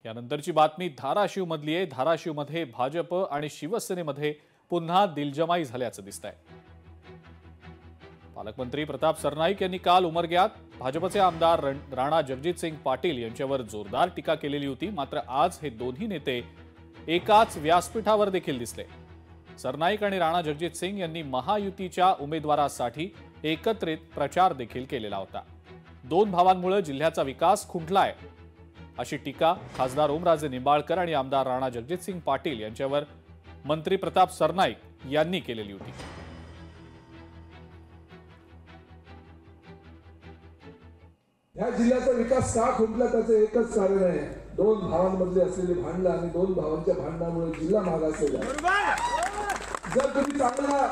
यानंतरची बातमी धाराशिव मधली आहे। धाराशिवमध्ये भाजप आणि शिवसेनेमध्ये पुन्हा दिलजमाई झाल्याचं दिसतंय। पालकमंत्री प्रताप सरनाईक यांनी काल उमरग्यात भाजपचे आमदार राणा जगजितसिंग पाटील यांच्यावर जोरदार टीका केलेली होती। मात्र आज हे दोन्ही नेते एकाच व्यासपीठावर देखील दिसले। सरनाईक आणि राणा जगजितसिंग यांनी महायुतीच्या उमेदवारासाठी एकत्रित प्रचार देखील केलेला होता। दोन भावांमुळे जिल्ह्याचा विकास खुंटलाय अशी टीका खासदार ओमराजे निंबाळकर आणि आमदार राणा जगजितसिंग पाटील यांच्यावर मंत्री प्रताप सरनाईक यांनी केलेली होती। या जिल्ह्याचा विकास का खुंटला त्याचं एकच कारण आहे, दोन भावांमधले असलेले भांडण आणि दोन भावांच्या भांडणामुळे जिल्हा मागासलेला। जर तुम्ही चांगल्या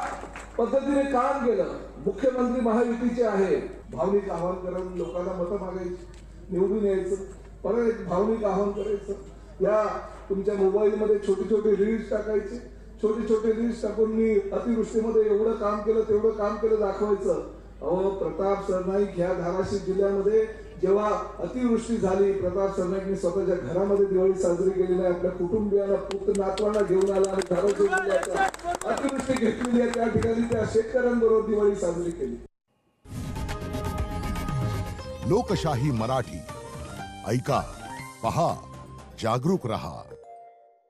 पद्धतीने काम केलं, मुख्यमंत्री महायुतीचे आहे, भावनिक आवाहन करून लोकांना मतं मागायची, निवडून यायचं, परत एक भावनिक आवाहन करायचं, या तुमच्या मोबाईलमध्ये छोटे छोटे रील्स टाकायचे, छोटे छोटे रील्स टाकून मी अतिवृष्टीमध्ये एवढं काम केलं तेवढं काम केलं दाखवायचं। अहो, प्रताप सरनाईक ह्या धाराशिव जिल्ह्यामध्ये जेव्हा अतिवृष्टी झाली, प्रताप सरनाईकने स्वतःच्या घरामध्ये दिवाळी साजरी केलेली आहे, आपल्या कुटुंबियांना पुत्र नातवांना घेऊन आला आणि धाराशिव जिल्ह्यात अतिवृष्टी घेतलेली आहे त्या ठिकाणी त्या शेतकऱ्यांबरोबर दिवाळी साजरी केली। लोकशाही मराठी ऐका, पहा, जागरूक रहा।